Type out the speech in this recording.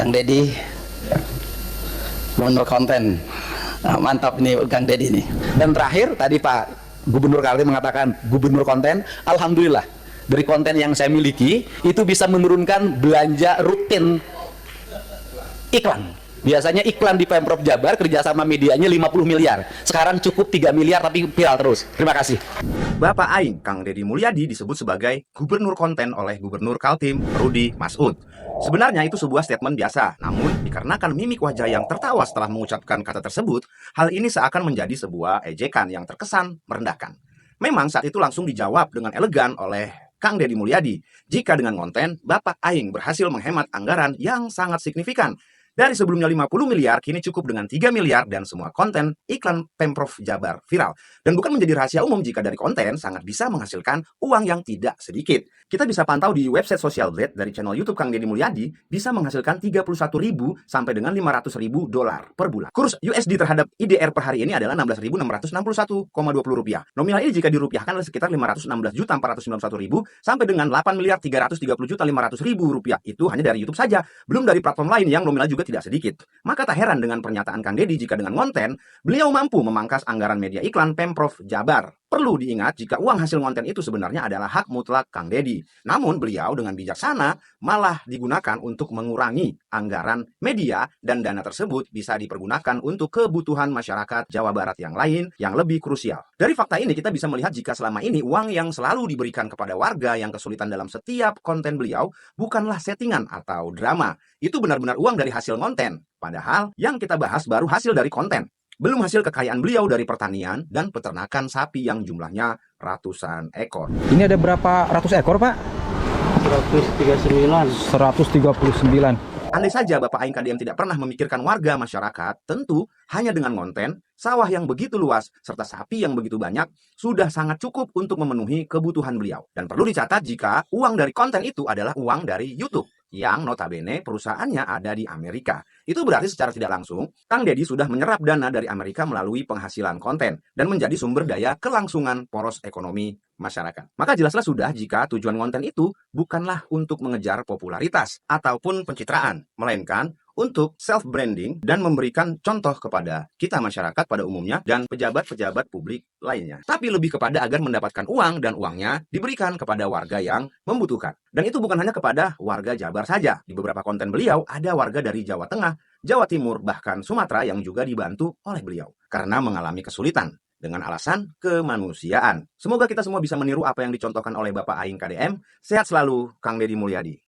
Kang Deddy, Gubernur konten. Nah, mantap nih Kang Deddy nih. Dan terakhir tadi Pak Gubernur Kaltim mengatakan gubernur konten. Alhamdulillah dari konten yang saya miliki itu bisa menurunkan belanja rutin iklan. Biasanya iklan di Pemprov Jabar kerjasama medianya 50 miliar. Sekarang cukup 3 miliar tapi viral terus. Terima kasih. Bapak Aing, Kang Deddy Mulyadi disebut sebagai gubernur konten oleh Gubernur Kaltim, Rudi Masud. Sebenarnya itu sebuah statement biasa, namun dikarenakan mimik wajah yang tertawa setelah mengucapkan kata tersebut, hal ini seakan menjadi sebuah ejekan yang terkesan merendahkan. Memang saat itu langsung dijawab dengan elegan oleh Kang Deddy Mulyadi, jika dengan konten, Bapak Aing berhasil menghemat anggaran yang sangat signifikan. Dari sebelumnya 50 miliar, kini cukup dengan 3 miliar dan semua konten iklan Pemprov Jabar viral. Dan bukan menjadi rahasia umum jika dari konten sangat bisa menghasilkan uang yang tidak sedikit. Kita bisa pantau di website Social Blade dari channel YouTube Kang Deddy Mulyadi bisa menghasilkan 31.000 sampai dengan 500.000 dolar per bulan. Kurs USD terhadap IDR per hari ini adalah 16.661,20 rupiah. Nominal ini jika dirupiahkan adalah sekitar 516.491.000 sampai dengan 8.330.500.000 rupiah. Itu hanya dari YouTube saja, belum dari platform lain yang nominal juga tidak sedikit. Maka tak heran dengan pernyataan Kang Deddy jika dengan konten, beliau mampu memangkas anggaran media iklan Pemprov Jabar. Perlu diingat jika uang hasil konten itu sebenarnya adalah hak mutlak Kang Deddy. Namun beliau dengan bijaksana malah digunakan untuk mengurangi anggaran media dan dana tersebut bisa dipergunakan untuk kebutuhan masyarakat Jawa Barat yang lain yang lebih krusial. Dari fakta ini kita bisa melihat jika selama ini uang yang selalu diberikan kepada warga yang kesulitan dalam setiap konten beliau bukanlah settingan atau drama. Itu benar-benar uang dari hasil konten. Padahal yang kita bahas baru hasil dari konten. Belum hasil kekayaan beliau dari pertanian dan peternakan sapi yang jumlahnya ratusan ekor. Ini ada berapa ratus ekor, Pak? 139. 139. Andai saja Bapak Aing KDM tidak pernah memikirkan warga masyarakat, tentu hanya dengan konten, sawah yang begitu luas, serta sapi yang begitu banyak, sudah sangat cukup untuk memenuhi kebutuhan beliau. Dan perlu dicatat jika uang dari konten itu adalah uang dari YouTube, yang notabene perusahaannya ada di Amerika. Itu berarti secara tidak langsung, Kang Deddy sudah menyerap dana dari Amerika melalui penghasilan konten, dan menjadi sumber daya kelangsungan poros ekonomi masyarakat. Maka jelaslah sudah jika tujuan konten itu bukanlah untuk mengejar popularitas ataupun pencitraan, melainkan untuk self-branding dan memberikan contoh kepada kita masyarakat pada umumnya dan pejabat-pejabat publik lainnya. Tapi lebih kepada agar mendapatkan uang dan uangnya diberikan kepada warga yang membutuhkan. Dan itu bukan hanya kepada warga Jabar saja. Di beberapa konten beliau ada warga dari Jawa Tengah, Jawa Timur, bahkan Sumatera yang juga dibantu oleh beliau karena mengalami kesulitan dengan alasan kemanusiaan. Semoga kita semua bisa meniru apa yang dicontohkan oleh Bapak Aing KDM. Sehat selalu, Kang Deddy Mulyadi.